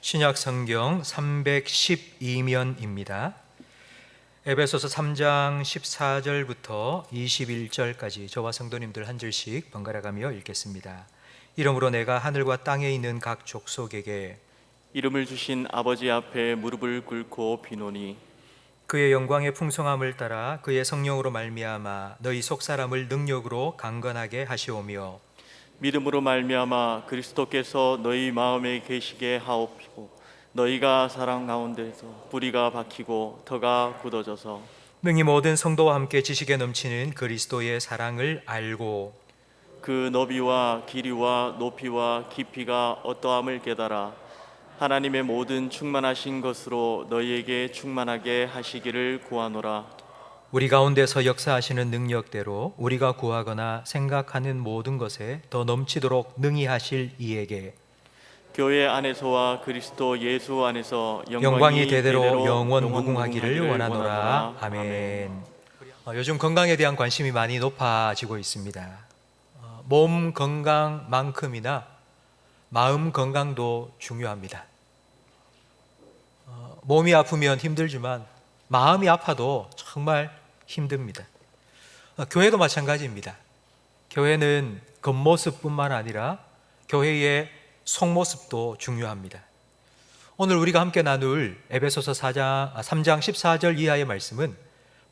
신약 성경 312면입니다. 에베소서 3장 14절부터 21절까지 저와 성도님들 한 절씩 번갈아 가며 읽겠습니다. 이러므로 내가 하늘과 땅에 있는 각 족속에게 이름을 주신 아버지 앞에 무릎을 꿇고 비노니 그의 영광의 풍성함을 따라 그의 성령으로 말미암아 너희 속사람을 능력으로 강건하게 하시오며 믿음으로 말미암아 그리스도께서 너희 마음에 계시게 하옵시고 너희가 사랑 가운데서 뿌리가 박히고 터가 굳어져서 능히 모든 성도와 함께 지식에 넘치는 그리스도의 사랑을 알고 그 너비와 길이와 높이와 깊이가 어떠함을 깨달아 하나님의 모든 충만하신 것으로 너희에게 충만하게 하시기를 구하노라. 우리 가운데서 역사하시는 능력대로 우리가 구하거나 생각하는 모든 것에 더 넘치도록 능히 하실 이에게 교회 안에서와 그리스도 예수 안에서 영광이 대대로 영원 무궁하기를 원하노라. 아멘. 요즘 건강에 대한 관심이 많이 높아지고 있습니다. 몸 건강만큼이나 마음 건강도 중요합니다. 몸이 아프면 힘들지만 마음이 아파도 정말 힘듭니다. 교회도 마찬가지입니다. 교회는 겉모습뿐만 아니라 교회의 속모습도 중요합니다. 오늘 우리가 함께 나눌 에베소서 3장 14절 이하의 말씀은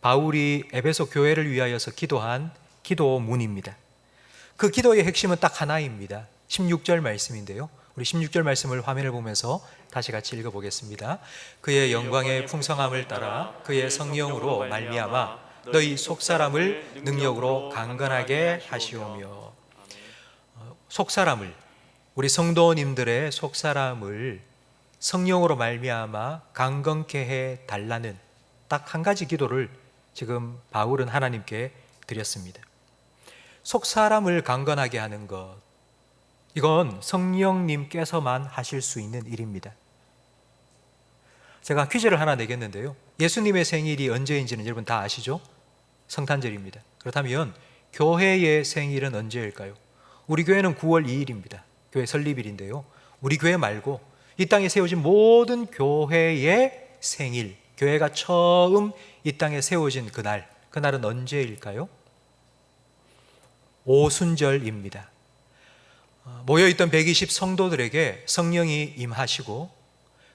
바울이 에베소 교회를 위하여서 기도한 기도문입니다. 그 기도의 핵심은 딱 하나입니다. 16절 말씀인데요. 우리 16절 말씀을 화면을 보면서 다시 같이 읽어보겠습니다. 그의 영광의 풍성함을 따라 그의 성령으로 말미암아 너희 속사람을 능력으로 강건하게 하시오며, 속사람을, 우리 성도님들의 속사람을 성령으로 말미암아 강건케 해 달라는 딱 한 가지 기도를 지금 바울은 하나님께 드렸습니다. 속사람을 강건하게 하는 것, 이건 성령님께서만 하실 수 있는 일입니다. 제가 퀴즈를 하나 내겠는데요. 예수님의 생일이 언제인지는 여러분 다 아시죠? 성탄절입니다. 그렇다면 교회의 생일은 언제일까요? 우리 교회는 9월 2일입니다. 교회 설립일인데요. 우리 교회 말고 이 땅에 세워진 모든 교회의 생일, 교회가 처음 이 땅에 세워진 그날은 언제일까요? 오순절입니다. 모여있던 120 성도들에게 성령이 임하시고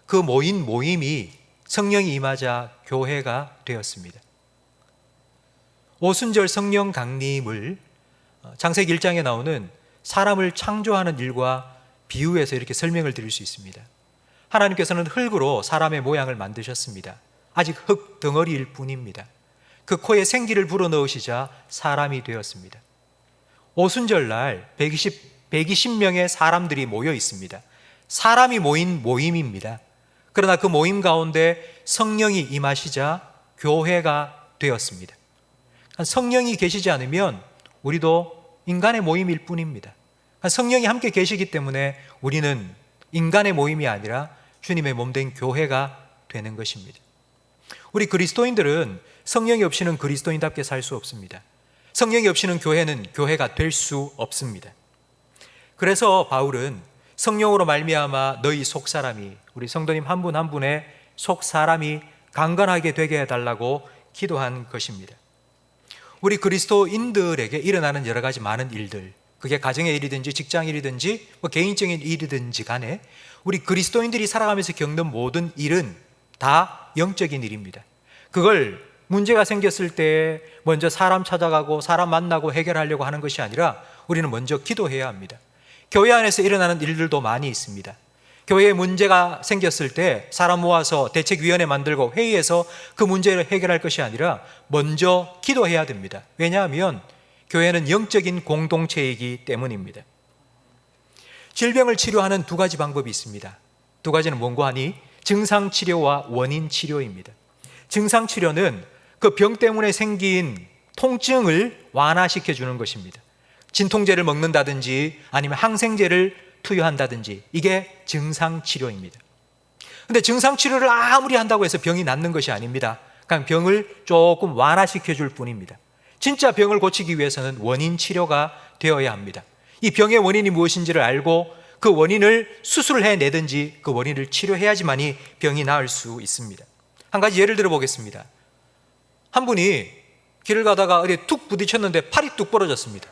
그 모임이 성령이 임하자 교회가 되었습니다. 오순절 성령 강림을 창세기 1장에 나오는 사람을 창조하는 일과 비유해서 이렇게 설명을 드릴 수 있습니다. 하나님께서는 흙으로 사람의 모양을 만드셨습니다. 아직 흙 덩어리일 뿐입니다. 그 코에 생기를 불어넣으시자 사람이 되었습니다. 오순절날 120명의 사람들이 모여 있습니다. 사람이 모인 모임입니다. 그러나 그 모임 가운데 성령이 임하시자 교회가 되었습니다. 성령이 계시지 않으면 우리도 인간의 모임일 뿐입니다. 성령이 함께 계시기 때문에 우리는 인간의 모임이 아니라 주님의 몸된 교회가 되는 것입니다. 우리 그리스도인들은 성령이 없이는 그리스도인답게 살 수 없습니다. 성령이 없이는 교회는 교회가 될 수 없습니다. 그래서 바울은 성령으로 말미암아 너희 속사람이, 우리 성도님 한 분 한 분의 속사람이 강건하게 되게 해달라고 기도한 것입니다. 우리 그리스도인들에게 일어나는 여러 가지 많은 일들, 그게 가정의 일이든지 직장 일이든지 개인적인 일이든지 간에 우리 그리스도인들이 살아가면서 겪는 모든 일은 다 영적인 일입니다. 그걸 문제가 생겼을 때 먼저 사람 찾아가고 사람 만나고 해결하려고 하는 것이 아니라 우리는 먼저 기도해야 합니다. 교회 안에서 일어나는 일들도 많이 있습니다. 교회에 문제가 생겼을 때 사람 모아서 대책위원회 만들고 회의해서 그 문제를 해결할 것이 아니라 먼저 기도해야 됩니다. 왜냐하면 교회는 영적인 공동체이기 때문입니다. 질병을 치료하는 두 가지 방법이 있습니다. 두 가지는 뭔고 하니 증상치료와 원인치료입니다. 증상치료는 그 병 때문에 생긴 통증을 완화시켜 주는 것입니다. 진통제를 먹는다든지 아니면 항생제를 투여한다든지, 이게 증상치료입니다. 그런데 증상치료를 아무리 한다고 해서 병이 낫는 것이 아닙니다. 그냥 병을 조금 완화시켜 줄 뿐입니다. 진짜 병을 고치기 위해서는 원인치료가 되어야 합니다. 이 병의 원인이 무엇인지를 알고 그 원인을 수술해내든지 그 원인을 치료해야지만이 병이 나을 수 있습니다. 한 가지 예를 들어 보겠습니다. 한 분이 길을 가다가 어디에 툭 부딪혔는데 팔이 뚝 부러졌습니다.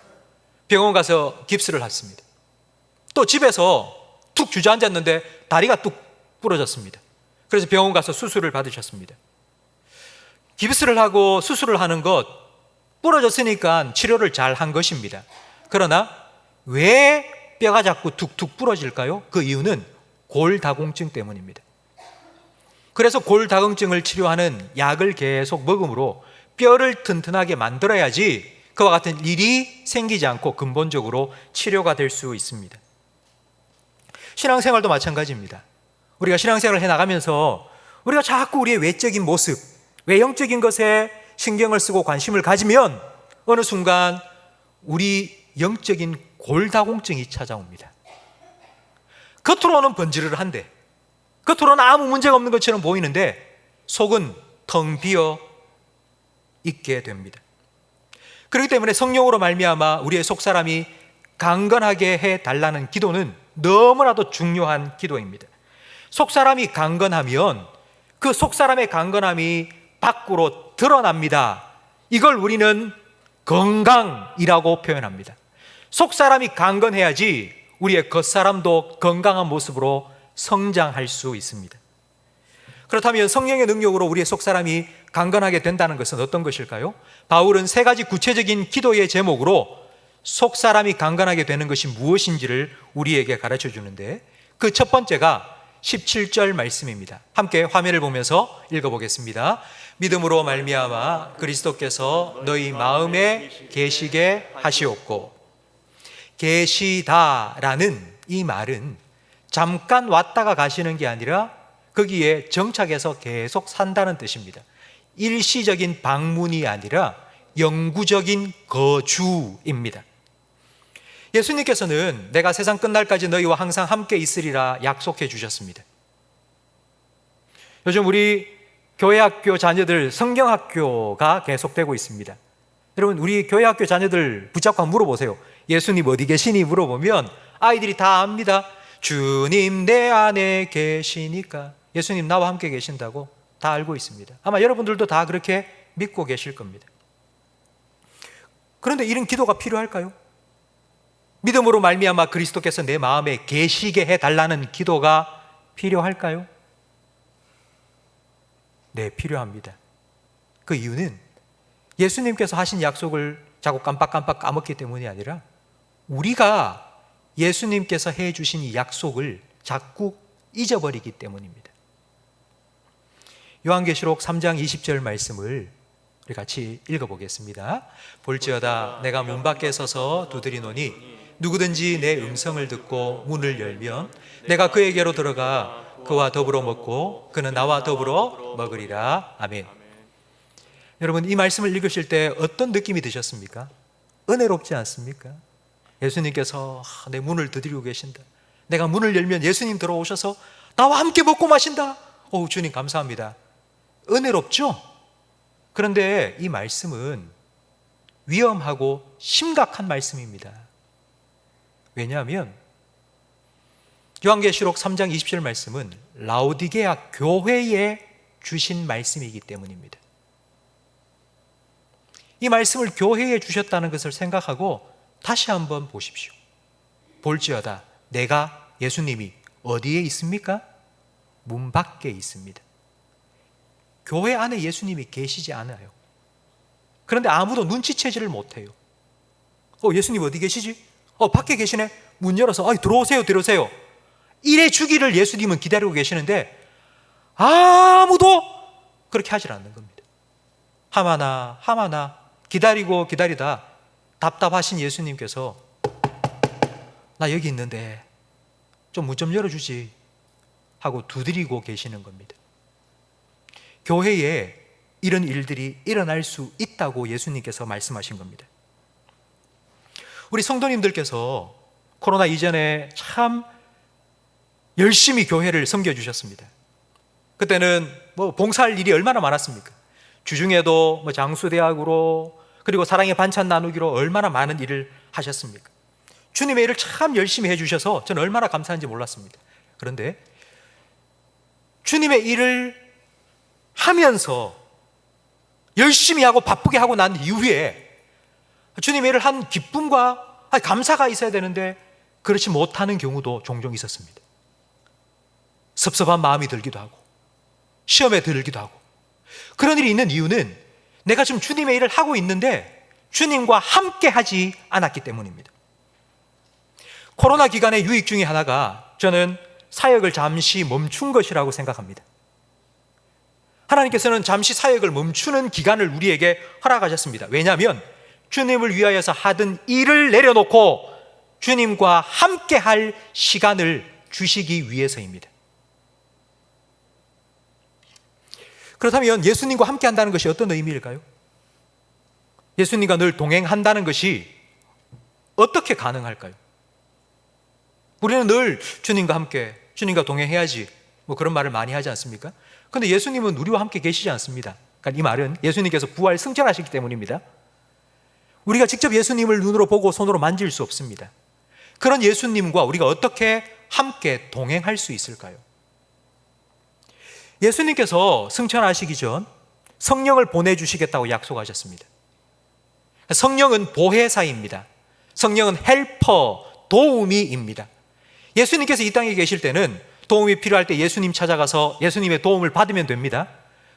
병원 가서 깁스를 했습니다. 또 집에서 툭 주저앉았는데 다리가 뚝 부러졌습니다. 그래서 병원 가서 수술을 받으셨습니다. 깁스를 하고 수술을 하는 것, 부러졌으니까 치료를 잘 한 것입니다. 그러나 왜 뼈가 자꾸 툭툭 부러질까요? 그 이유는 골다공증 때문입니다. 그래서 골다공증을 치료하는 약을 계속 먹음으로 뼈를 튼튼하게 만들어야지 그와 같은 일이 생기지 않고 근본적으로 치료가 될 수 있습니다. 신앙생활도 마찬가지입니다. 우리가 신앙생활을 해나가면서 우리가 자꾸 우리의 외적인 모습, 외형적인 것에 신경을 쓰고 관심을 가지면 어느 순간 우리 영적인 골다공증이 찾아옵니다. 겉으로는 번지르르한데, 겉으로는 아무 문제가 없는 것처럼 보이는데 속은 텅 비어 있게 됩니다. 그렇기 때문에 성령으로 말미암아 우리의 속사람이 강건하게 해달라는 기도는 너무나도 중요한 기도입니다. 속사람이 강건하면 그 속사람의 강건함이 밖으로 드러납니다. 이걸 우리는 건강이라고 표현합니다. 속사람이 강건해야지 우리의 겉사람도 건강한 모습으로 성장할 수 있습니다. 그렇다면 성령의 능력으로 우리의 속사람이 강건하게 된다는 것은 어떤 것일까요? 바울은 세 가지 구체적인 기도의 제목으로 속사람이 강건하게 되는 것이 무엇인지를 우리에게 가르쳐 주는데, 그 첫 번째가 17절 말씀입니다. 함께 화면을 보면서 읽어보겠습니다. 믿음으로 말미암아 그리스도께서 너희 마음에 계시게 하시옵고. 계시다라는 이 말은 잠깐 왔다가 가시는 게 아니라 거기에 정착해서 계속 산다는 뜻입니다. 일시적인 방문이 아니라 영구적인 거주입니다. 예수님께서는 내가 세상 끝날까지 너희와 항상 함께 있으리라 약속해 주셨습니다. 요즘 우리 교회학교 자녀들 성경학교가 계속되고 있습니다. 여러분, 우리 교회학교 자녀들 붙잡고 한번 물어보세요. 예수님 어디 계시니 물어보면 아이들이 다 압니다. 주님 내 안에 계시니까. 예수님 나와 함께 계신다고 다 알고 있습니다. 아마 여러분들도 다 그렇게 믿고 계실 겁니다. 그런데 이런 기도가 필요할까요? 믿음으로 말미암아 그리스도께서 내 마음에 계시게 해달라는 기도가 필요할까요? 네, 필요합니다. 그 이유는 예수님께서 하신 약속을 자꾸 깜빡깜빡 까먹기 때문이 아니라 우리가 예수님께서 해주신 이 약속을 자꾸 잊어버리기 때문입니다. 요한계시록 3장 20절 말씀을 우리 같이 읽어보겠습니다. 볼지어다 내가 문 밖에 서서 두드리노니 누구든지 내 음성을 듣고 문을 열면 내가 그에게로 들어가 그와 더불어 먹고 그는 나와 더불어 먹으리라. 아멘. 여러분, 이 말씀을 읽으실 때 어떤 느낌이 드셨습니까? 은혜롭지 않습니까? 예수님께서 내 문을 두드리고 계신다. 내가 문을 열면 예수님 들어오셔서 나와 함께 먹고 마신다. 오, 주님 감사합니다. 은혜롭죠? 그런데 이 말씀은 위험하고 심각한 말씀입니다. 왜냐하면 요한계시록 3장 20절 말씀은 라오디게아 교회에 주신 말씀이기 때문입니다. 이 말씀을 교회에 주셨다는 것을 생각하고 다시 한번 보십시오. 볼지어다 내가, 예수님이 어디에 있습니까? 문 밖에 있습니다. 교회 안에 예수님이 계시지 않아요. 그런데 아무도 눈치채지를 못해요. 예수님 어디 계시지? 밖에 계시네. 문 열어서 들어오세요, 들어오세요. 이래 주기를 예수님은 기다리고 계시는데 아무도 그렇게 하질 않는 겁니다. 하마나 기다리고 기다리다 답답하신 예수님께서 나 여기 있는데 좀 문 좀 열어주지 하고 두드리고 계시는 겁니다. 교회에 이런 일들이 일어날 수 있다고 예수님께서 말씀하신 겁니다. 우리 성도님들께서 코로나 이전에 참 열심히 교회를 섬겨주셨습니다. 그때는 봉사할 일이 얼마나 많았습니까? 주중에도 장수대학으로, 그리고 사랑의 반찬 나누기로 얼마나 많은 일을 하셨습니까? 주님의 일을 참 열심히 해주셔서 저는 얼마나 감사한지 몰랐습니다. 그런데 주님의 일을 하면서 열심히 하고 바쁘게 하고 난 이후에 주님의 일을 한 기쁨과 감사가 있어야 되는데 그렇지 못하는 경우도 종종 있었습니다. 섭섭한 마음이 들기도 하고 시험에 들기도 하고. 그런 일이 있는 이유는 내가 지금 주님의 일을 하고 있는데 주님과 함께 하지 않았기 때문입니다. 코로나 기간의 유익 중에 하나가 저는 사역을 잠시 멈춘 것이라고 생각합니다. 하나님께서는 잠시 사역을 멈추는 기간을 우리에게 허락하셨습니다. 왜냐하면 주님을 위하여서 하던 일을 내려놓고 주님과 함께 할 시간을 주시기 위해서입니다. 그렇다면 예수님과 함께 한다는 것이 어떤 의미일까요? 예수님과 늘 동행한다는 것이 어떻게 가능할까요? 우리는 늘 주님과 함께, 주님과 동행해야지 그런 말을 많이 하지 않습니까? 그런데 예수님은 우리와 함께 계시지 않습니다. 그러니까 이 말은 예수님께서 부활 승천하시기 때문입니다. 우리가 직접 예수님을 눈으로 보고 손으로 만질 수 없습니다. 그런 예수님과 우리가 어떻게 함께 동행할 수 있을까요? 예수님께서 승천하시기 전 성령을 보내주시겠다고 약속하셨습니다. 성령은 보혜사입니다. 성령은 헬퍼, 도우미입니다. 예수님께서 이 땅에 계실 때는 도움이 필요할 때 예수님 찾아가서 예수님의 도움을 받으면 됩니다.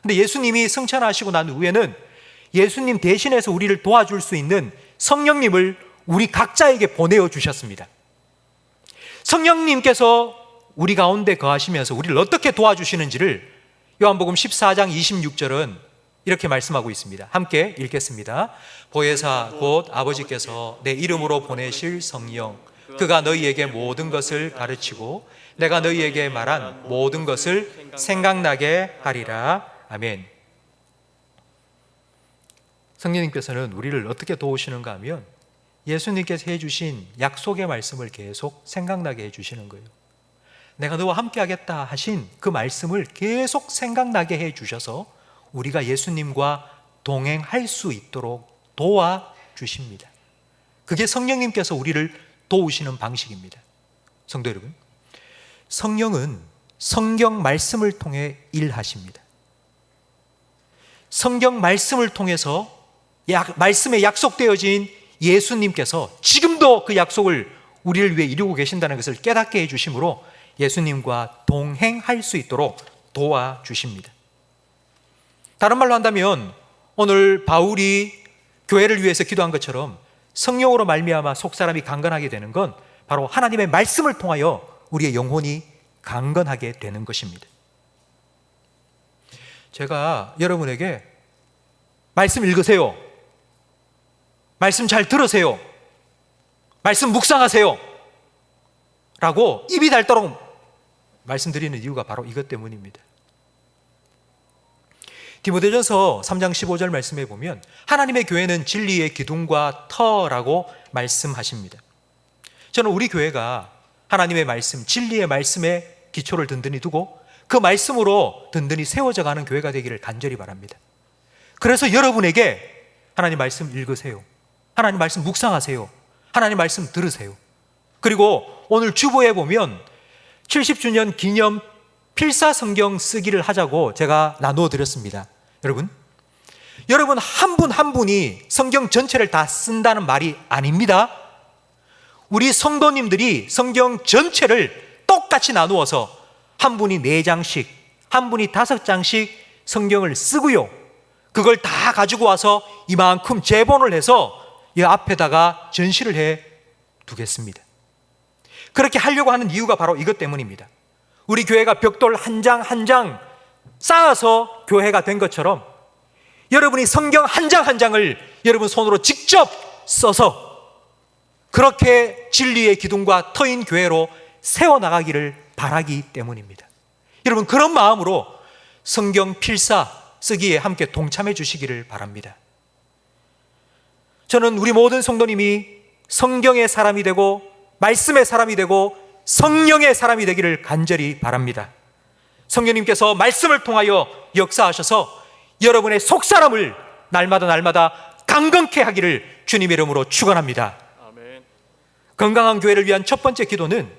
근데 예수님이 승천하시고 난 후에는 예수님 대신해서 우리를 도와줄 수 있는 성령님을 우리 각자에게 보내어 주셨습니다. 성령님께서 우리 가운데 거하시면서 우리를 어떻게 도와주시는지를 요한복음 14장 26절은 이렇게 말씀하고 있습니다. 함께 읽겠습니다. 보혜사 곧 아버지께서 내 이름으로 보내실 성령, 그가 너희에게 모든 것을 가르치고 내가 너희에게 말한 모든 것을 생각나게 하리라. 아멘. 성령님께서는 우리를 어떻게 도우시는가 하면 예수님께서 해주신 약속의 말씀을 계속 생각나게 해주시는 거예요. 내가 너와 함께 하겠다 하신 그 말씀을 계속 생각나게 해주셔서 우리가 예수님과 동행할 수 있도록 도와주십니다. 그게 성령님께서 우리를 도우시는 방식입니다. 성도 여러분, 성령은 성경 말씀을 통해 일하십니다. 성경 말씀을 통해서 말씀에 약속되어진 예수님께서 지금도 그 약속을 우리를 위해 이루고 계신다는 것을 깨닫게 해주심으로 예수님과 동행할 수 있도록 도와주십니다. 다른 말로 한다면 오늘 바울이 교회를 위해서 기도한 것처럼 성령으로 말미암아 속사람이 강건하게 되는 건 바로 하나님의 말씀을 통하여 우리의 영혼이 강건하게 되는 것입니다. 제가 여러분에게 말씀 읽으세요, 말씀 잘 들으세요, 말씀 묵상하세요 라고 입이 닳도록 말씀드리는 이유가 바로 이것 때문입니다. 디모데전서 3장 15절 말씀에 보면 하나님의 교회는 진리의 기둥과 터라고 말씀하십니다. 저는 우리 교회가 하나님의 말씀, 진리의 말씀에 기초를 든든히 두고 그 말씀으로 든든히 세워져 가는 교회가 되기를 간절히 바랍니다. 그래서 여러분에게 하나님 말씀 읽으세요, 하나님 말씀 묵상하세요, 하나님 말씀 들으세요. 그리고 오늘 주보에 보면 70주년 기념 필사 성경 쓰기를 하자고 제가 나누어 드렸습니다. 여러분 한 분 한 분이 성경 전체를 다 쓴다는 말이 아닙니다. 우리 성도님들이 성경 전체를 똑같이 나누어서 한 분이 4장씩, 한 분이 5장씩 성경을 쓰고요, 그걸 다 가지고 와서 이만큼 제본을 해서 이 앞에다가 전시를 해 두겠습니다. 그렇게 하려고 하는 이유가 바로 이것 때문입니다. 우리 교회가 벽돌 한 장 한 장 쌓아서 교회가 된 것처럼 여러분이 성경 한 장 한 장을 여러분 손으로 직접 써서 그렇게 진리의 기둥과 터인 교회로 세워나가기를 바라기 때문입니다. 여러분 그런 마음으로 성경 필사 쓰기에 함께 동참해 주시기를 바랍니다. 저는 우리 모든 성도님이 성경의 사람이 되고 말씀의 사람이 되고 성령의 사람이 되기를 간절히 바랍니다. 성령님께서 말씀을 통하여 역사하셔서 여러분의 속사람을 날마다 강건케 하기를 주님의 이름으로 축원합니다. 아멘. 건강한 교회를 위한 첫 번째 기도는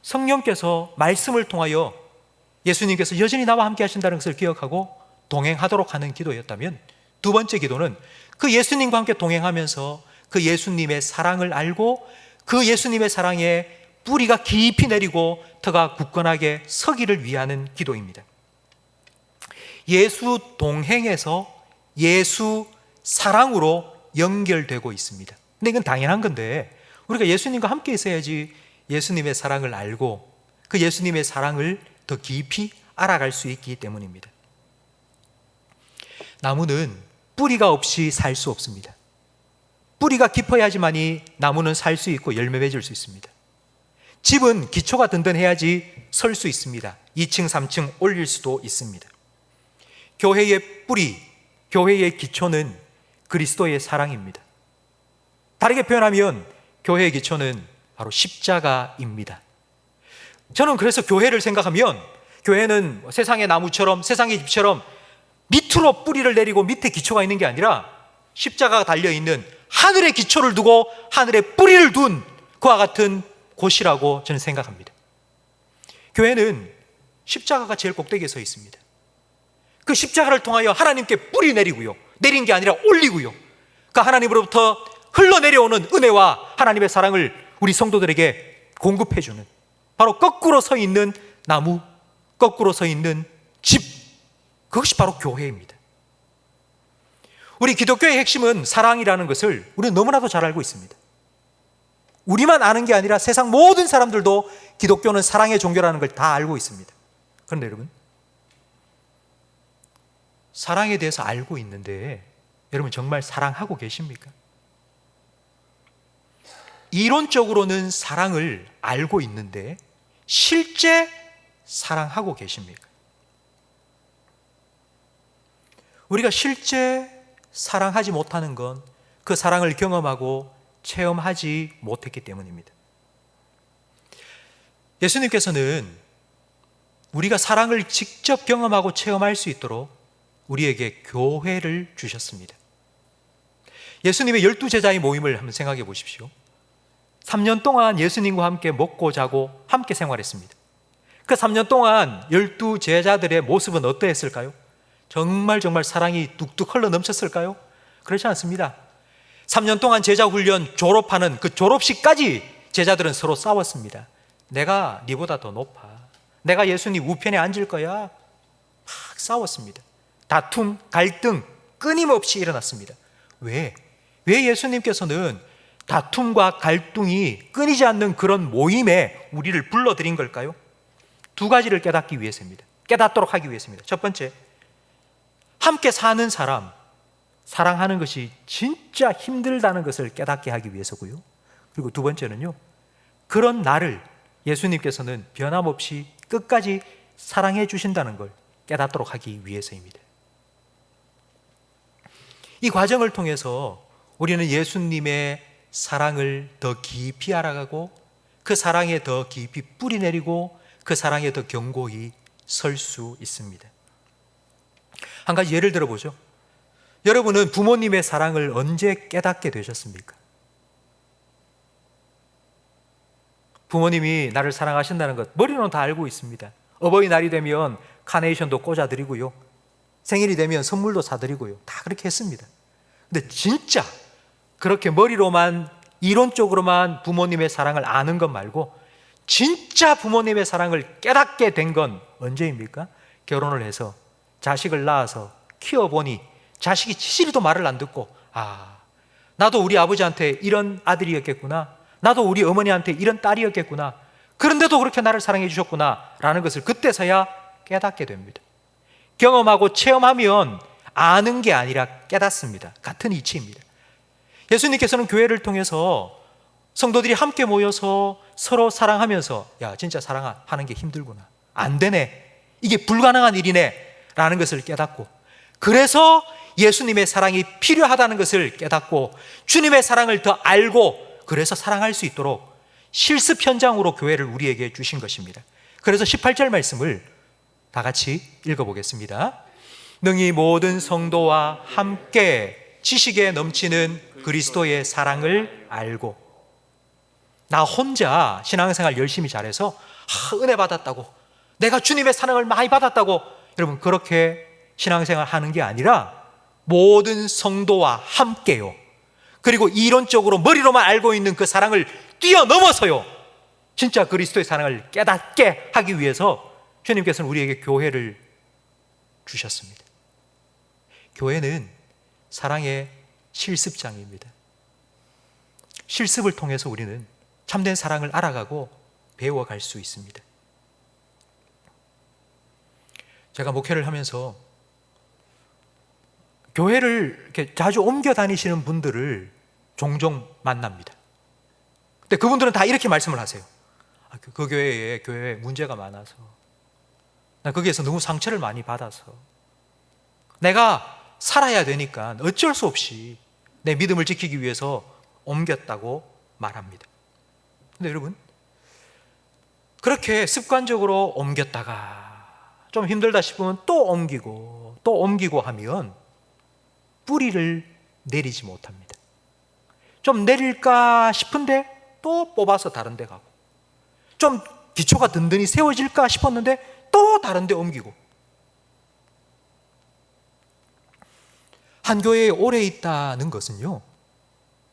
성령께서 말씀을 통하여 예수님께서 여전히 나와 함께 하신다는 것을 기억하고 동행하도록 하는 기도였다면, 두 번째 기도는 그 예수님과 함께 동행하면서 그 예수님의 사랑을 알고 그 예수님의 사랑에 뿌리가 깊이 내리고 터가 굳건하게 서기를 위하는 기도입니다. 예수 동행에서 예수 사랑으로 연결되고 있습니다. 근데 이건 당연한 건데, 우리가 예수님과 함께 있어야지 예수님의 사랑을 알고 그 예수님의 사랑을 더 깊이 알아갈 수 있기 때문입니다. 나무는 뿌리가 없이 살 수 없습니다. 뿌리가 깊어야지만이 나무는 살 수 있고 열매 맺을 수 있습니다. 집은 기초가 든든해야지 설 수 있습니다. 2층, 3층 올릴 수도 있습니다. 교회의 뿌리, 교회의 기초는 그리스도의 사랑입니다. 다르게 표현하면 교회의 기초는 바로 십자가입니다. 저는 그래서 교회를 생각하면 교회는 세상의 나무처럼, 세상의 집처럼 밑으로 뿌리를 내리고 밑에 기초가 있는 게 아니라 십자가가 달려있는 하늘의 기초를 두고 하늘의 뿌리를 둔 그와 같은 곳이라고 저는 생각합니다. 교회는 십자가가 제일 꼭대기에 서 있습니다. 그 십자가를 통하여 하나님께 뿌리 내리고요, 내린 게 아니라 올리고요, 그 하나님으로부터 흘러내려오는 은혜와 하나님의 사랑을 우리 성도들에게 공급해주는, 바로 거꾸로 서 있는 나무, 거꾸로 서 있는 집, 그것이 바로 교회입니다. 우리 기독교의 핵심은 사랑이라는 것을 우리는 너무나도 잘 알고 있습니다. 우리만 아는 게 아니라 세상 모든 사람들도 기독교는 사랑의 종교라는 걸 다 알고 있습니다. 그런데 여러분, 사랑에 대해서 알고 있는데 여러분 정말 사랑하고 계십니까? 이론적으로는 사랑을 알고 있는데 실제 사랑하고 계십니까? 우리가 실제 사랑하지 못하는 건 그 사랑을 경험하고 체험하지 못했기 때문입니다. 예수님께서는 우리가 사랑을 직접 경험하고 체험할 수 있도록 우리에게 교회를 주셨습니다. 예수님의 12제자의 모임을 한번 생각해 보십시오. 3년 동안 예수님과 함께 먹고 자고 함께 생활했습니다. 그 3년 동안 12제자들의 모습은 어떠했을까요? 정말 사랑이 뚝뚝 흘러 넘쳤을까요? 그렇지 않습니다. 3년 동안 제자 훈련 졸업하는 그 졸업식까지 제자들은 서로 싸웠습니다. 내가 네보다 더 높아, 내가 예수님 우편에 앉을 거야, 막 싸웠습니다. 다툼, 갈등 끊임없이 일어났습니다. 왜 예수님께서는 다툼과 갈등이 끊이지 않는 그런 모임에 우리를 불러들인 걸까요? 두 가지를 깨닫기 위해서입니다. 깨닫도록 하기 위해서입니다. 첫 번째, 함께 사는 사람, 사랑하는 것이 진짜 힘들다는 것을 깨닫게 하기 위해서고요. 그리고 두 번째는요, 그런 나를 예수님께서는 변함없이 끝까지 사랑해 주신다는 걸 깨닫도록 하기 위해서입니다. 이 과정을 통해서 우리는 예수님의 사랑을 더 깊이 알아가고 그 사랑에 더 깊이 뿌리 내리고 그 사랑에 더 견고히 설 수 있습니다. 한 가지 예를 들어보죠. 여러분은 부모님의 사랑을 언제 깨닫게 되셨습니까? 부모님이 나를 사랑하신다는 것 머리로는 다 알고 있습니다. 어버이날이 되면 카네이션도 꽂아드리고요, 생일이 되면 선물도 사드리고요, 다 그렇게 했습니다. 근데 진짜 그렇게 머리로만, 이론적으로만 부모님의 사랑을 아는 것 말고 진짜 부모님의 사랑을 깨닫게 된 건 언제입니까? 결혼을 해서 자식을 낳아서 키워보니 자식이 치리도 말을 안 듣고, 나도 우리 아버지한테 이런 아들이었겠구나, 나도 우리 어머니한테 이런 딸이었겠구나, 그런데도 그렇게 나를 사랑해 주셨구나 라는 것을 그때서야 깨닫게 됩니다. 경험하고 체험하면 아는 게 아니라 깨닫습니다. 같은 이치입니다. 예수님께서는 교회를 통해서 성도들이 함께 모여서 서로 사랑하면서, 야, 진짜 사랑하는 게 힘들구나, 안 되네, 이게 불가능한 일이네 라는 것을 깨닫고, 그래서 예수님의 사랑이 필요하다는 것을 깨닫고 주님의 사랑을 더 알고, 그래서 사랑할 수 있도록 실습 현장으로 교회를 우리에게 주신 것입니다. 그래서 18절 말씀을 다 같이 읽어보겠습니다. 능히 모든 성도와 함께 지식에 넘치는 그리스도의 사랑을 알고. 나 혼자 신앙생활 열심히 잘해서 은혜 받았다고, 내가 주님의 사랑을 많이 받았다고, 여러분 그렇게 신앙생활 하는 게 아니라 모든 성도와 함께요, 그리고 이론적으로 머리로만 알고 있는 그 사랑을 뛰어넘어서요, 진짜 그리스도의 사랑을 깨닫게 하기 위해서 주님께서는 우리에게 교회를 주셨습니다. 교회는 사랑의 실습장입니다. 실습을 통해서 우리는 참된 사랑을 알아가고 배워갈 수 있습니다. 제가 목회를 하면서 교회를 이렇게 자주 옮겨 다니시는 분들을 종종 만납니다. 근데 그분들은 다 이렇게 말씀을 하세요. 그 교회에 문제가 많아서, 나 거기에서 너무 상처를 많이 받아서 내가 살아야 되니까 어쩔 수 없이 내 믿음을 지키기 위해서 옮겼다고 말합니다. 근데 여러분, 그렇게 습관적으로 옮겼다가 좀 힘들다 싶으면 또 옮기고 하면 뿌리를 내리지 못합니다. 좀 내릴까 싶은데 또 뽑아서 다른 데 가고, 좀 기초가 든든히 세워질까 싶었는데 또 다른 데 옮기고. 한 교회에 오래 있다는 것은요,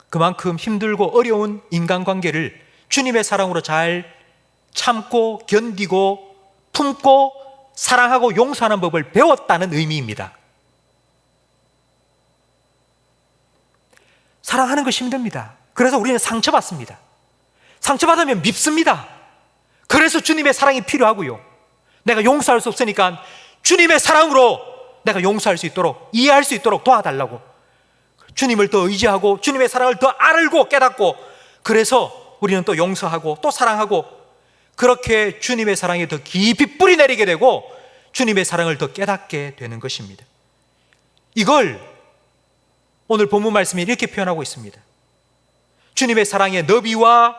그만큼 힘들고 어려운 인간관계를 주님의 사랑으로 잘 참고 견디고 품고 사랑하고 용서하는 법을 배웠다는 의미입니다. 사랑하는 것이 힘듭니다. 그래서 우리는 상처받습니다. 상처받으면 밉습니다. 그래서 주님의 사랑이 필요하고요, 내가 용서할 수 없으니까 주님의 사랑으로 내가 용서할 수 있도록, 이해할 수 있도록 도와달라고 주님을 더 의지하고 주님의 사랑을 더 알고 깨닫고, 그래서 우리는 또 용서하고 또 사랑하고, 그렇게 주님의 사랑이 더 깊이 뿌리 내리게 되고 주님의 사랑을 더 깨닫게 되는 것입니다. 이걸 오늘 본문 말씀이 이렇게 표현하고 있습니다. 주님의 사랑의 너비와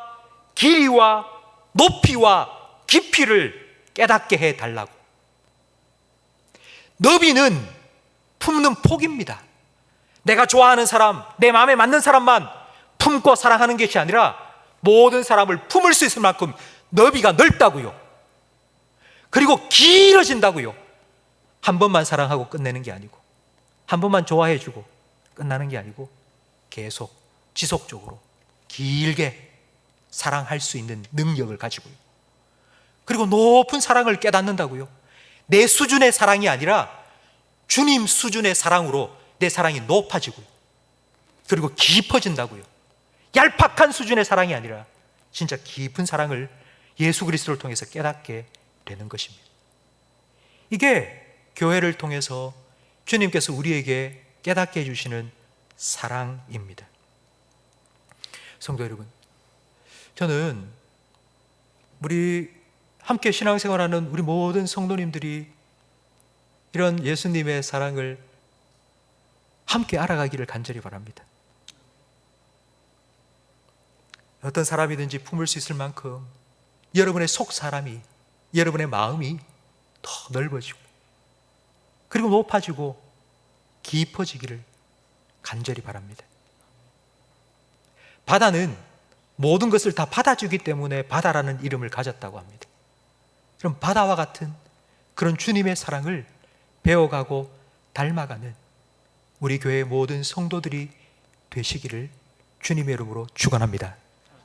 길이와 높이와 깊이를 깨닫게 해달라고. 너비는 품는 폭입니다. 내가 좋아하는 사람, 내 마음에 맞는 사람만 품고 사랑하는 것이 아니라 모든 사람을 품을 수 있을 만큼 너비가 넓다고요. 그리고 길어진다고요. 한 번만 사랑하고 끝내는 게 아니고, 한 번만 좋아해주고 끝나는 게 아니고, 계속 지속적으로 길게 사랑할 수 있는 능력을 가지고요. 그리고 높은 사랑을 깨닫는다고요. 내 수준의 사랑이 아니라 주님 수준의 사랑으로 내 사랑이 높아지고요, 그리고 깊어진다고요. 얄팍한 수준의 사랑이 아니라 진짜 깊은 사랑을 예수 그리스도를 통해서 깨닫게 되는 것입니다. 이게 교회를 통해서 주님께서 우리에게 깨닫게 해주시는 사랑입니다. 성도 여러분, 저는 우리 함께 신앙생활하는 우리 모든 성도님들이 이런 예수님의 사랑을 함께 알아가기를 간절히 바랍니다. 어떤 사람이든지 품을 수 있을 만큼 여러분의 속 사람이, 여러분의 마음이 더 넓어지고 그리고 높아지고 깊어지기를 간절히 바랍니다. 바다는 모든 것을 다 받아주기 때문에 바다라는 이름을 가졌다고 합니다. 그럼 바다와 같은 그런 주님의 사랑을 배워가고 닮아가는 우리 교회의 모든 성도들이 되시기를 주님의 이름으로 축원합니다.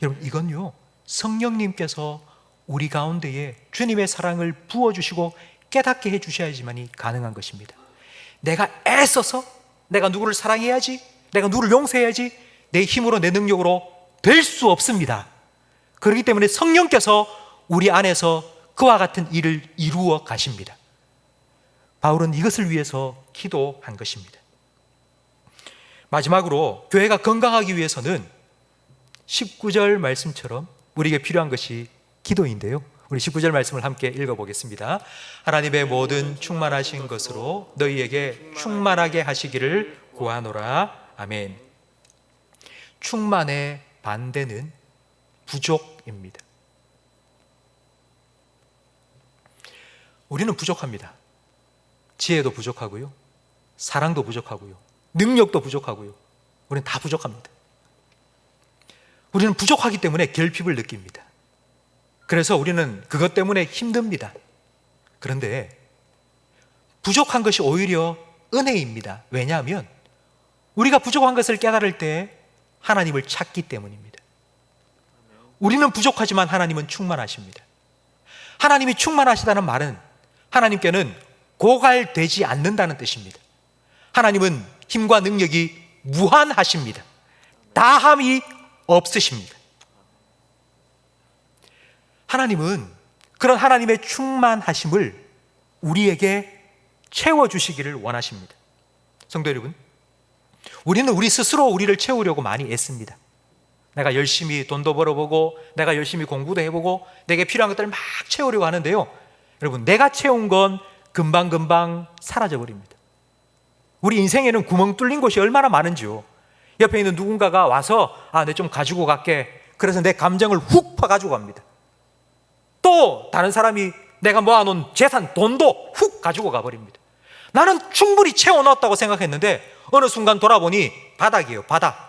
여러분, 이건요, 성령님께서 우리 가운데에 주님의 사랑을 부어주시고 깨닫게 해주셔야지만이 가능한 것입니다. 내가 애써서 내가 누구를 사랑해야지, 내가 누구를 용서해야지, 내 힘으로 내 능력으로 될 수 없습니다. 그렇기 때문에 성령께서 우리 안에서 그와 같은 일을 이루어 가십니다. 바울은 이것을 위해서 기도한 것입니다. 마지막으로 교회가 건강하기 위해서는 19절 말씀처럼 우리에게 필요한 것이 기도인데요, 우리 19절 말씀을 함께 읽어보겠습니다. 하나님의 모든 충만하신 것으로 너희에게 충만하게 하시기를 구하노라. 아멘. 충만의 반대는 부족입니다. 우리는 부족합니다. 지혜도 부족하고요, 사랑도 부족하고요, 능력도 부족하고요, 우리는 다 부족합니다. 우리는 부족하기 때문에 결핍을 느낍니다. 그래서 우리는 그것 때문에 힘듭니다. 그런데 부족한 것이 오히려 은혜입니다. 왜냐하면 우리가 부족한 것을 깨달을 때 하나님을 찾기 때문입니다. 우리는 부족하지만 하나님은 충만하십니다. 하나님이 충만하시다는 말은 하나님께는 고갈되지 않는다는 뜻입니다. 하나님은 힘과 능력이 무한하십니다. 다함이 없으십니다. 하나님은 그런 하나님의 충만하심을 우리에게 채워주시기를 원하십니다. 성도 여러분, 우리는 우리 스스로 우리를 채우려고 많이 애씁니다. 내가 열심히 돈도 벌어보고 내가 열심히 공부도 해보고 내게 필요한 것들을 막 채우려고 하는데요, 여러분, 내가 채운 건 금방금방 사라져버립니다. 우리 인생에는 구멍 뚫린 곳이 얼마나 많은지요. 옆에 있는 누군가가 와서 내 좀 가지고 갈게, 그래서 내 감정을 훅 파가지고 갑니다. 또 다른 사람이 내가 모아놓은 재산, 돈도 훅 가지고 가버립니다. 나는 충분히 채워넣었다고 생각했는데 어느 순간 돌아보니 바닥이에요, 바닥.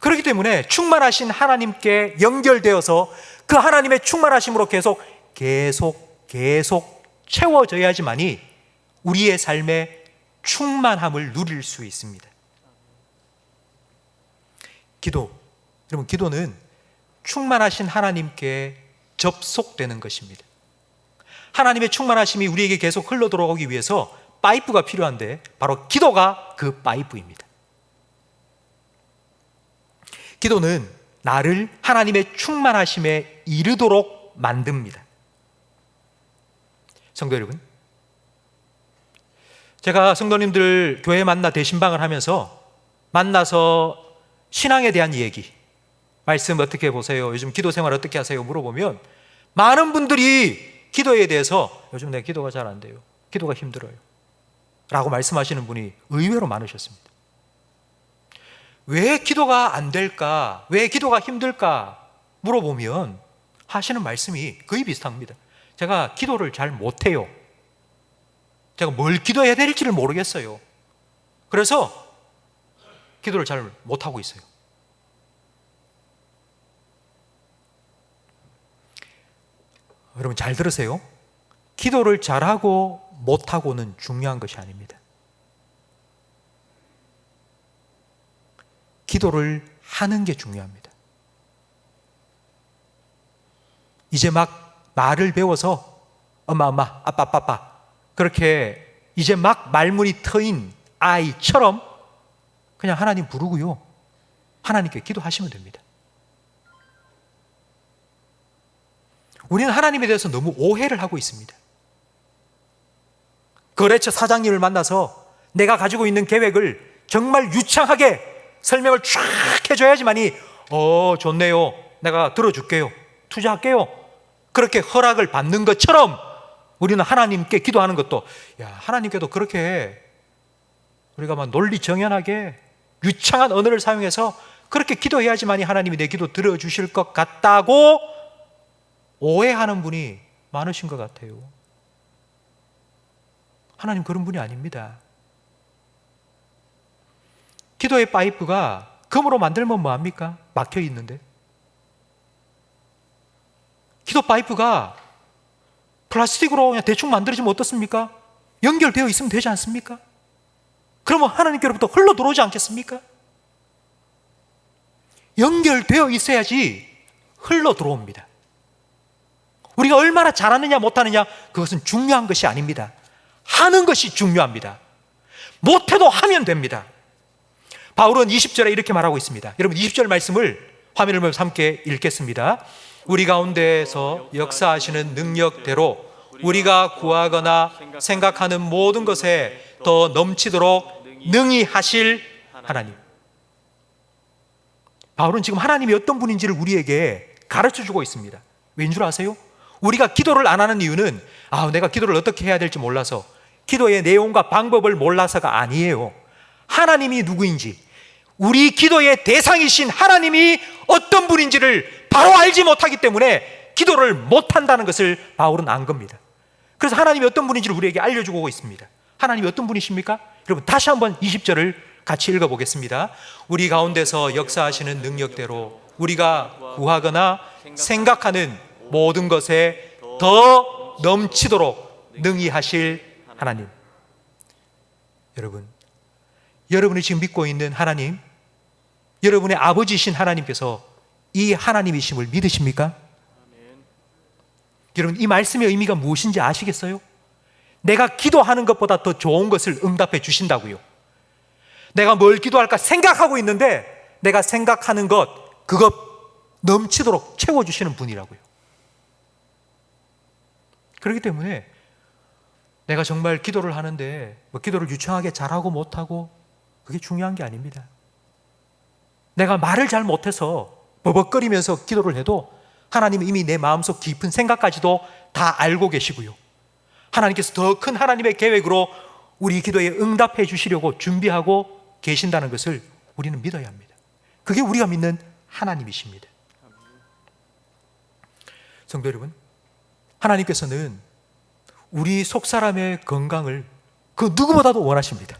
그렇기 때문에 충만하신 하나님께 연결되어서 그 하나님의 충만하심으로 계속 채워져야지만이 우리의 삶의 충만함을 누릴 수 있습니다. 여러분, 기도는 충만하신 하나님께 접속되는 것입니다. 하나님의 충만하심이 우리에게 계속 흘러 들어오기 위해서 파이프가 필요한데 바로 기도가 그 파이프입니다. 기도는 나를 하나님의 충만하심에 이르도록 만듭니다. 성도 여러분, 제가 성도님들 교회 만나 대신방을 하면서 만나서 신앙에 대한 얘기, 말씀 어떻게 보세요? 요즘 기도 생활 어떻게 하세요? 물어보면 많은 분들이 기도에 대해서 요즘 내 기도가 잘 안 돼요, 기도가 힘들어요 라고 말씀하시는 분이 의외로 많으셨습니다. 왜 기도가 안 될까? 왜 기도가 힘들까? 물어보면 하시는 말씀이 거의 비슷합니다. 제가 기도를 잘 못해요. 제가 뭘 기도해야 될지를 모르겠어요. 그래서 기도를 잘 못하고 있어요. 여러분 잘 들으세요. 기도를 잘하고 못하고는 중요한 것이 아닙니다. 기도를 하는 게 중요합니다. 이제 막 말을 배워서 엄마, 아빠 그렇게 이제 막 말문이 트인 아이처럼 그냥 하나님 부르고요, 하나님께 기도하시면 됩니다. 우리는 하나님에 대해서 너무 오해를 하고 있습니다. 거래처 사장님을 만나서 내가 가지고 있는 계획을 정말 유창하게 설명을 쫙 해줘야지만이 좋네요, 내가 들어줄게요, 투자할게요, 그렇게 허락을 받는 것처럼 우리는 하나님께 기도하는 것도 하나님께도 그렇게 우리가 막 논리 정연하게 유창한 언어를 사용해서 그렇게 기도해야지만이 하나님이 내 기도 들어주실 것 같다고 오해하는 분이 많으신 것 같아요. 하나님 그런 분이 아닙니다. 기도의 파이프가 금으로 만들면 뭐합니까? 막혀 있는데. 기도 파이프가 플라스틱으로 그냥 대충 만들어지면 어떻습니까? 연결되어 있으면 되지 않습니까? 그러면 하나님께로부터 흘러 들어오지 않겠습니까? 연결되어 있어야지 흘러 들어옵니다. 우리가 얼마나 잘하느냐 못하느냐 그것은 중요한 것이 아닙니다. 하는 것이 중요합니다. 못해도 하면 됩니다. 바울은 20절에 이렇게 말하고 있습니다. 여러분 20절 말씀을 화면을 보면서 함께 읽겠습니다. 우리 가운데에서 역사하시는 능력대로 우리가 구하거나 생각하는 모든 것에 더 넘치도록 능히 하실 하나님. 바울은 지금 하나님이 어떤 분인지를 우리에게 가르쳐주고 있습니다. 왠 줄 아세요? 우리가 기도를 안 하는 이유는 내가 기도를 어떻게 해야 될지 몰라서, 기도의 내용과 방법을 몰라서가 아니에요. 하나님이 누구인지, 우리 기도의 대상이신 하나님이 어떤 분인지를 바로 알지 못하기 때문에 기도를 못한다는 것을 바울은 안 겁니다. 그래서 하나님이 어떤 분인지를 우리에게 알려주고 있습니다. 하나님이 어떤 분이십니까? 여러분 다시 한번 20절을 같이 읽어보겠습니다. 우리 가운데서 역사하시는 능력대로 우리가 구하거나 생각하는 모든 것에 더 넘치도록 능히 하실 하나님. 여러분, 여러분이 지금 믿고 있는 하나님, 여러분의 아버지이신 하나님께서 이 하나님이심을 믿으십니까? 여러분, 이 말씀의 의미가 무엇인지 아시겠어요? 내가 기도하는 것보다 더 좋은 것을 응답해 주신다고요. 내가 뭘 기도할까 생각하고 있는데 내가 생각하는 것, 그것 넘치도록 채워주시는 분이라고요. 그렇기 때문에 내가 정말 기도를 하는데 기도를 유창하게 잘하고 못하고 그게 중요한 게 아닙니다. 내가 말을 잘 못해서 버벅거리면서 기도를 해도 하나님은 이미 내 마음속 깊은 생각까지도 다 알고 계시고요. 하나님께서 더 큰 하나님의 계획으로 우리 기도에 응답해 주시려고 준비하고 계신다는 것을 우리는 믿어야 합니다. 그게 우리가 믿는 하나님이십니다. 성도 여러분, 하나님께서는 우리 속사람의 건강을 그 누구보다도 원하십니다.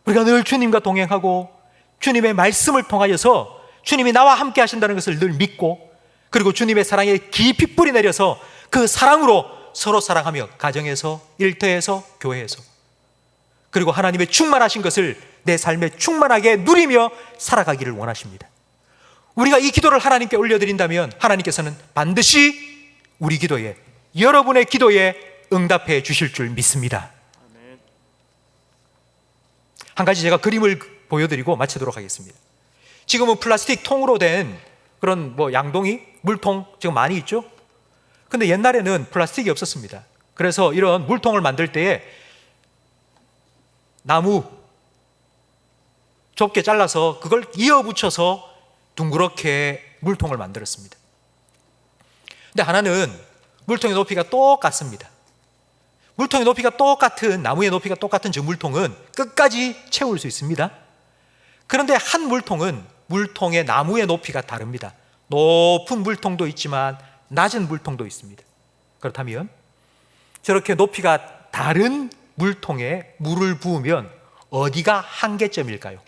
우리가 늘 주님과 동행하고 주님의 말씀을 통하여서 주님이 나와 함께 하신다는 것을 늘 믿고, 그리고 주님의 사랑에 깊이 뿌리 내려서 그 사랑으로 서로 사랑하며 가정에서, 일터에서, 교회에서, 그리고 하나님의 충만하신 것을 내 삶에 충만하게 누리며 살아가기를 원하십니다. 우리가 이 기도를 하나님께 올려드린다면 하나님께서는 반드시 우리 기도에, 여러분의 기도에 응답해 주실 줄 믿습니다. 한 가지 제가 그림을 보여드리고 마치도록 하겠습니다. 지금은 플라스틱 통으로 된 그런 양동이, 물통 지금 많이 있죠? 근데 옛날에는 플라스틱이 없었습니다. 그래서 이런 물통을 만들 때에 나무 좁게 잘라서 그걸 이어 붙여서 둥그렇게 물통을 만들었습니다. 근데 하나는 물통의 높이가 똑같습니다. 물통의 높이가 똑같은, 나무의 높이가 똑같은 저 물통은 끝까지 채울 수 있습니다. 그런데 한 물통은 물통의 나무의 높이가 다릅니다. 높은 물통도 있지만 낮은 물통도 있습니다. 그렇다면 저렇게 높이가 다른 물통에 물을 부으면 어디가 한계점일까요?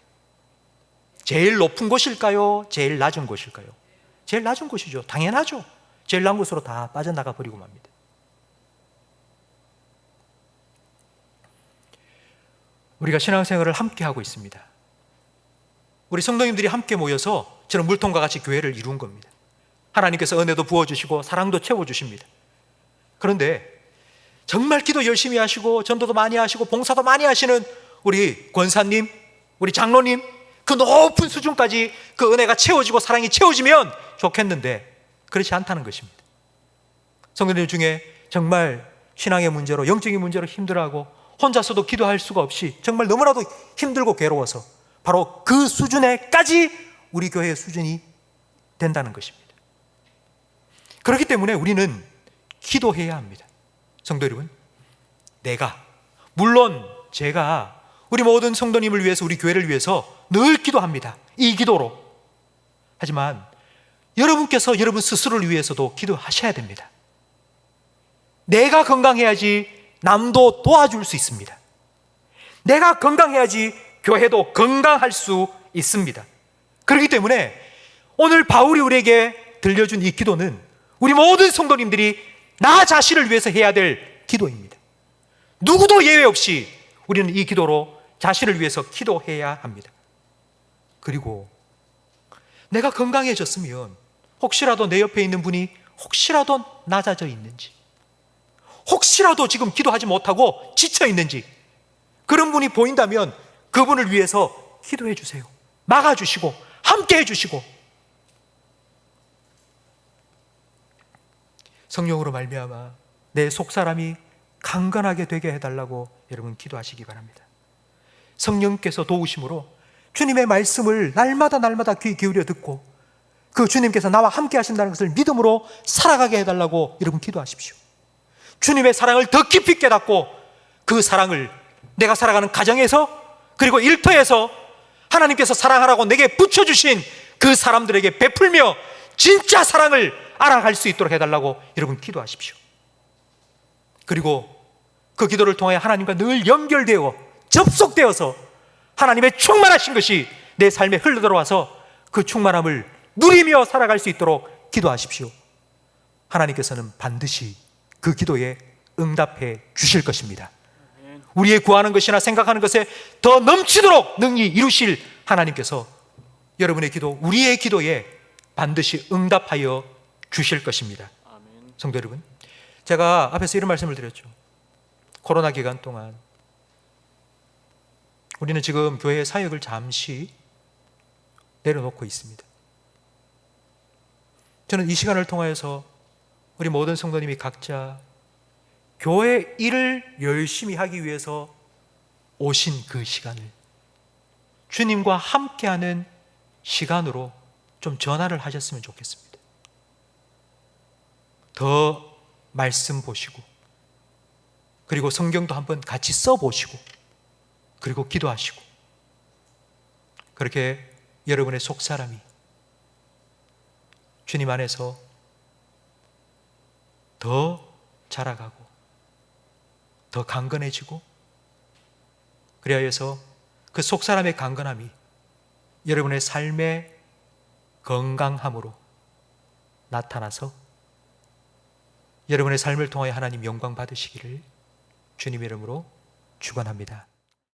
제일 높은 곳일까요? 제일 낮은 곳일까요? 제일 낮은 곳이죠. 당연하죠. 제일 낮은 곳으로 다 빠져나가 버리고 맙니다. 우리가 신앙생활을 함께 하고 있습니다. 우리 성도님들이 함께 모여서 저런 물통과 같이 교회를 이룬 겁니다. 하나님께서 은혜도 부어주시고 사랑도 채워주십니다. 그런데 정말 기도 열심히 하시고 전도도 많이 하시고 봉사도 많이 하시는 우리 권사님, 우리 장로님, 그 높은 수준까지 그 은혜가 채워지고 사랑이 채워지면 좋겠는데 그렇지 않다는 것입니다. 성도님 중에 정말 신앙의 문제로, 영적인 문제로 힘들어하고 혼자서도 기도할 수가 없이 정말 너무나도 힘들고 괴로워서 바로 그 수준에까지 우리 교회의 수준이 된다는 것입니다. 그렇기 때문에 우리는 기도해야 합니다. 성도 여러분, 물론 제가 우리 모든 성도님을 위해서, 우리 교회를 위해서 늘 기도합니다. 이 기도로. 하지만 여러분께서 여러분 스스로를 위해서도 기도하셔야 됩니다. 내가 건강해야지 남도 도와줄 수 있습니다. 내가 건강해야지 교회도 건강할 수 있습니다. 그렇기 때문에 오늘 바울이 우리에게 들려준 이 기도는 우리 모든 성도님들이 나 자신을 위해서 해야 될 기도입니다. 누구도 예외 없이 우리는 이 기도로 자신을 위해서 기도해야 합니다. 그리고 내가 건강해졌으면 혹시라도 내 옆에 있는 분이 혹시라도 낮아져 있는지, 혹시라도 지금 기도하지 못하고 지쳐 있는지, 그런 분이 보인다면 그분을 위해서 기도해 주세요. 막아주시고 함께 해주시고, 성령으로 말미암아 내 속사람이 강건하게 되게 해달라고 여러분 기도하시기 바랍니다. 성령께서 도우심으로 주님의 말씀을 날마다 귀 기울여 듣고 그 주님께서 나와 함께 하신다는 것을 믿음으로 살아가게 해달라고 여러분 기도하십시오. 주님의 사랑을 더 깊이 깨닫고 그 사랑을 내가 살아가는 가정에서, 그리고 일터에서 하나님께서 사랑하라고 내게 붙여주신 그 사람들에게 베풀며 진짜 사랑을 알아갈 수 있도록 해달라고 여러분 기도하십시오. 그리고 그 기도를 통해 하나님과 늘 연결되어 접속되어서 하나님의 충만하신 것이 내 삶에 흘러들어와서 그 충만함을 누리며 살아갈 수 있도록 기도하십시오. 하나님께서는 반드시 그 기도에 응답해 주실 것입니다. 우리의 구하는 것이나 생각하는 것에 더 넘치도록 능히 이루실 하나님께서 여러분의 기도, 우리의 기도에 반드시 응답하여 주실 것입니다. 아멘. 성도 여러분, 제가 앞에서 이런 말씀을 드렸죠. 코로나 기간 동안 우리는 지금 교회의 사역을 잠시 내려놓고 있습니다. 저는 이 시간을 통하여서 우리 모든 성도님이 각자 교회 일을 열심히 하기 위해서 오신 그 시간을 주님과 함께하는 시간으로 좀 전환을 하셨으면 좋겠습니다. 더 말씀 보시고, 그리고 성경도 한번 같이 써보시고, 그리고 기도하시고, 그렇게 여러분의 속사람이 주님 안에서 더 자라가고 더 강건해지고, 그래야 해서 그 속사람의 강건함이 여러분의 삶의 건강함으로 나타나서 여러분의 삶을 통하여 하나님 영광 받으시기를 주님의 이름으로 축원합니다.